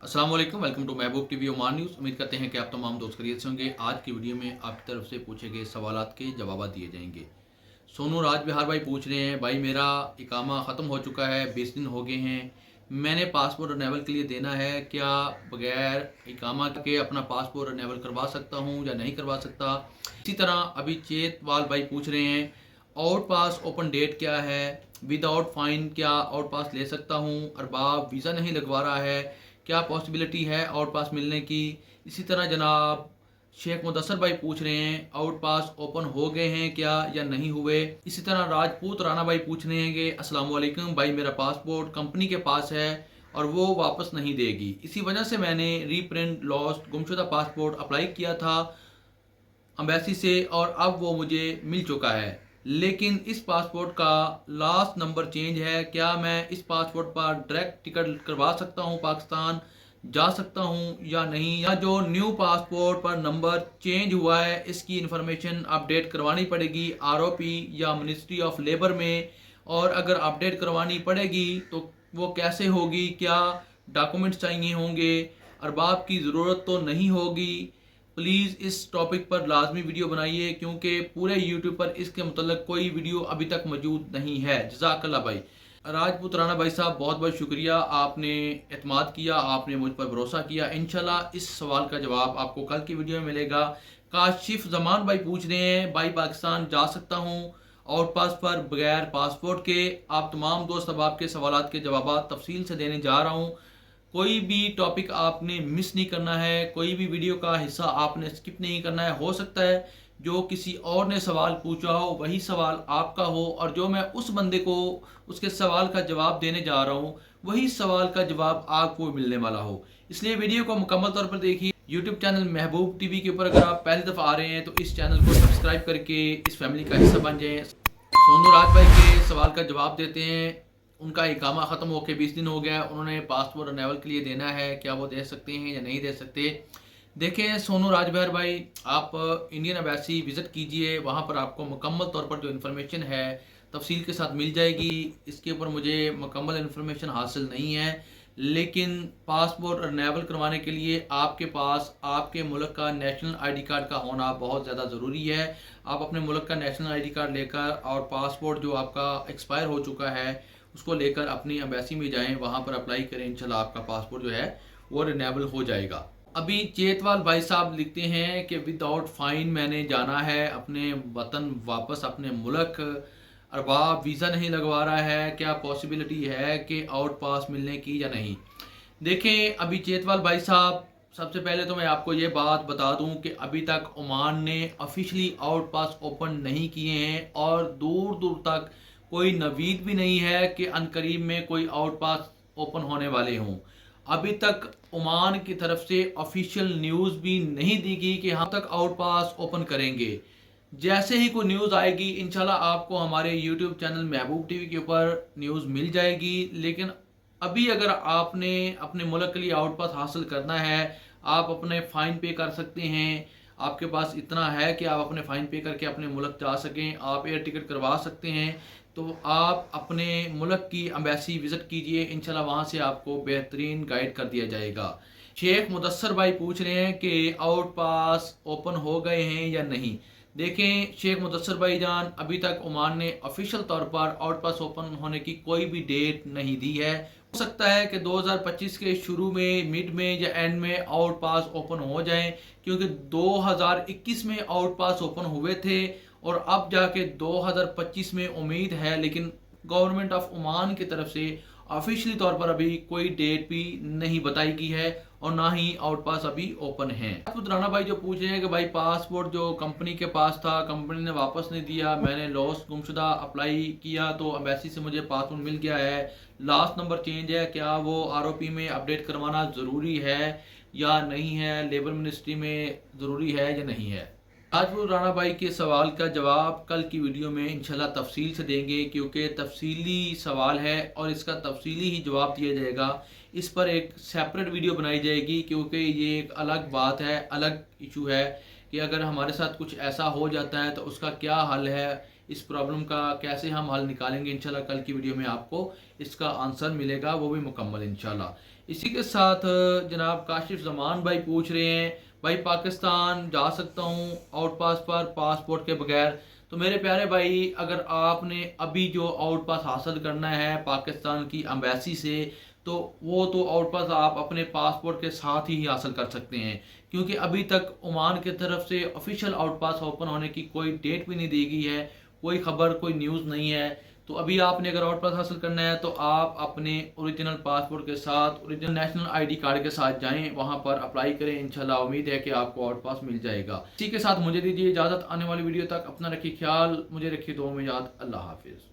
अस्सलाम वालेकुम, welcome to Mehboob TV Oman news. उम्मीद करते हैं कि आप तमाम दोस्त खैरियत से होंगे। आज की वीडियो में आपकी तरफ से पूछे गए सवालात के जवाब दिए जाएंगे। सोनू राज बिहार भाई पूछ रहे हैं, भाई मेरा इकामा ख़त्म हो चुका है, 20 दिन हो गए हैं, मैंने पासपोर्ट रिन्यूअल के लिए देना है, क्या बगैर इकामा के अपना पासपोर्ट रिन्यूअल करवा सकता हूँ या नहीं करवा सकता। इसी तरह अभी चेतवाल भाई पूछ रहे हैं, आउट पास ओपन डेट क्या है, विदाउट फाइन क्या आउट पास ले सकता हूँ, अरबाब वीज़ा नहीं लगवा रहा है, क्या पॉसिबिलिटी है आउट पास मिलने की। इसी तरह जनाब शेख मुदस्सर भाई पूछ रहे हैं, आउट पास ओपन हो गए हैं क्या या नहीं हुए। इसी तरह राजपूत राणा भाई पूछ रहे हैं कि अस्सलाम वालेकुम भाई, मेरा पासपोर्ट कंपनी के पास है और वो वापस नहीं देगी, इसी वजह से मैंने रीप्रिंट लॉस्ट गुमशुदा पासपोर्ट अप्लाई किया था अम्बेसी से और अब वो मुझे मिल चुका है, लेकिन इस पासपोर्ट का लास्ट नंबर चेंज है, क्या मैं इस पासपोर्ट पर डायरेक्ट टिकट करवा सकता हूँ, पाकिस्तान जा सकता हूँ या नहीं, या जो न्यू पासपोर्ट पर नंबर चेंज हुआ है इसकी इन्फॉर्मेशन अपडेट करवानी पड़ेगी आरओपी या मिनिस्ट्री ऑफ लेबर में, और अगर अपडेट करवानी पड़ेगी तो वो कैसे होगी, क्या डॉक्यूमेंट्स चाहिए होंगे, अरबाब की ज़रूरत तो नहीं होगी। प्लीज़ इस टॉपिक पर लाजमी वीडियो बनाइए क्योंकि पूरे यूट्यूब पर इसके मतलब कोई वीडियो अभी तक मौजूद नहीं है। जज़ाकल्लाह भाई। राजपूत राणा भाई साहब, बहुत बहुत शुक्रिया, आपने एतमाद किया, आपने मुझ पर भरोसा किया। इंशाल्लाह इस सवाल का जवाब आपको कल की वीडियो में मिलेगा। काशिफ जमान भाई पूछ रहे हैं, भाई पाकिस्तान जा सकता हूँ आउट पास पर बगैर पासपोर्ट के। आप तमाम दोस्त अब आपके सवाल के जवाब तफसील से देने जा रहा हूँ। कोई भी टॉपिक आपने मिस नहीं करना है, कोई भी वीडियो का हिस्सा आपने स्किप नहीं करना है। हो सकता है जो किसी और ने सवाल पूछा हो वही सवाल आपका हो, और जो मैं उस बंदे को उसके सवाल का जवाब देने जा रहा हूँ वही सवाल का जवाब आपको मिलने वाला हो। इसलिए वीडियो को मुकम्मल तौर पर देखिए। यूट्यूब चैनल महबूब टीवी के ऊपर अगर आप पहली दफ़ा आ रहे हैं तो इस चैनल को सब्सक्राइब करके इस फैमिली का हिस्सा बन जाएं। सोनू राज भाई के सवाल का जवाब देते हैं। उनका इकामा ख़त्म होकर 20 दिन हो गया, उन्होंने पासपोर्ट रिन्यूअल के लिए देना है, क्या वो दे सकते हैं या नहीं दे सकते। देखें सोनू राजबहर भाई, आप इंडियन एम्बेसी विज़िट कीजिए, वहाँ पर आपको मुकम्मल तौर पर जो इन्फॉर्मेशन है तफसील के साथ मिल जाएगी। इसके ऊपर मुझे मुकम्मल इन्फॉर्मेशन हासिल नहीं है, लेकिन पासपोर्ट रिन्यूअल करवाने के लिए आपके पास आपके मुल्क का नेशनल आईडी कार्ड का होना बहुत ज़्यादा ज़रूरी है। आप अपने मुल्क का नेशनल आईडी कार्ड लेकर और पासपोर्ट जो आपका एक्सपायर हो चुका है उसको लेकर अपनी एम्बेसी में जाएं, वहाँ पर अप्लाई करें, इंशाल्लाह आपका पासपोर्ट जो है वो रिन्यूएबल हो जाएगा। अभी चेतवाल भाई साहब लिखते हैं कि विदाउट फाइन मैंने जाना है अपने वतन वापस, अपने मुल्क, अरबाब वीज़ा नहीं लगवा रहा है, क्या पॉसिबिलिटी है कि आउट पास मिलने की या नहीं। देखें अभी चेतवाल भाई साहब, सबसे पहले तो मैं आपको ये बात बता दूं कि अभी तक ओमान ने ऑफिशियली आउट पास ओपन नहीं किए हैं और दूर दूर तक कोई नवीद भी नहीं है कि अनकरीब में कोई आउट पास ओपन होने वाले हों। अभी तक ओमान की तरफ से ऑफिशियल न्यूज़ भी नहीं दी गई कि हम तक आउट पास ओपन करेंगे। जैसे ही कोई न्यूज़ आएगी इंशाल्लाह आपको हमारे यूट्यूब चैनल महबूब टीवी के ऊपर न्यूज़ मिल जाएगी। लेकिन अभी अगर आपने अपने मुल्क के लिए आउट पास हासिल करना है, आप अपने फ़ाइन पे कर सकते हैं, आपके पास इतना है कि आप अपने फ़ाइन पे करके अपने मुल्क जा सकें, आप एयर टिकट करवा सकते हैं, तो आप अपने मुल्क की एम्बेसी विज़िट कीजिए, इंशाल्लाह वहाँ से आपको बेहतरीन गाइड कर दिया जाएगा। शेख मुदस्सर भाई पूछ रहे हैं कि आउट पास ओपन हो गए हैं या नहीं। देखें शेख मुदस्सर भाई जान, अभी तक ओमान ने ऑफिशियल तौर पर आउट पास ओपन होने की कोई भी डेट नहीं दी है। हो सकता है कि 2025 के शुरू में, मिड में या एंड में आउट पास ओपन हो जाएं, क्योंकि 2021 में आउट पास ओपन हुए थे और अब जाके 2025 में उम्मीद है, लेकिन गवर्नमेंट ऑफ ओमान की तरफ से ऑफिशियली तौर पर अभी कोई डेट भी नहीं बताई गई है और ना ही आउट पास अभी ओपन है। राणा भाई जो पूछ रहे हैं कि भाई पासपोर्ट जो कंपनी के पास था, कंपनी ने वापस नहीं दिया, मैंने लॉस्ट गुमशुदा अप्लाई किया तो एम्बेसी से मुझे पासपोर्ट मिल गया है, लास्ट नंबर चेंज है, क्या वो आरओपी में अपडेट करवाना ज़रूरी है या नहीं है, लेबर मिनिस्ट्री में ज़रूरी है या नहीं है। राजपूत राणा भाई के सवाल का जवाब कल की वीडियो में इंशाल्लाह तफसील से देंगे, क्योंकि तफसीली सवाल है और इसका तफसीली ही जवाब दिया जाएगा। इस पर एक सेपरेट वीडियो बनाई जाएगी, क्योंकि ये एक अलग बात है, अलग इशू है कि अगर हमारे साथ कुछ ऐसा हो जाता है तो उसका क्या हल है, इस प्रॉब्लम का कैसे हम हल निकालेंगे इंशाल्लाह कल की वीडियो में आपको इसका आंसर मिलेगा, वो भी मुकम्मल इंशाल्लाह। इसी के साथ जनाब काशिफ जमान भाई पूछ रहे हैं भाई पाकिस्तान जा सकता हूँ आउट पास पर पासपोर्ट के बगैर। तो मेरे प्यारे भाई अगर आपने अभी जो आउट पास हासिल करना है पाकिस्तान की एम्बेसी से तो वो तो आउट पास आप अपने पासपोर्ट के साथ ही हासिल कर सकते हैं, क्योंकि अभी तक ओमान की तरफ से ऑफिशियल आउट पास ओपन होने की कोई डेट भी नहीं दी गई है, कोई खबर कोई न्यूज़ नहीं है। तो अभी आपने अगर आउट पास हासिल करना है तो आप अपने ओरिजिनल पासपोर्ट के साथ ओरिजिनल नेशनल आईडी कार्ड के साथ जाएं, वहां पर अप्लाई करें। इंशाल्लाह उम्मीद है कि आपको आउट पास मिल जाएगा। इसी के साथ मुझे दीजिए इजाज़त, आने वाली वीडियो तक अपना रखिए ख्याल, मुझे रखिए दुआ में याद। अल्लाह हाफिज़।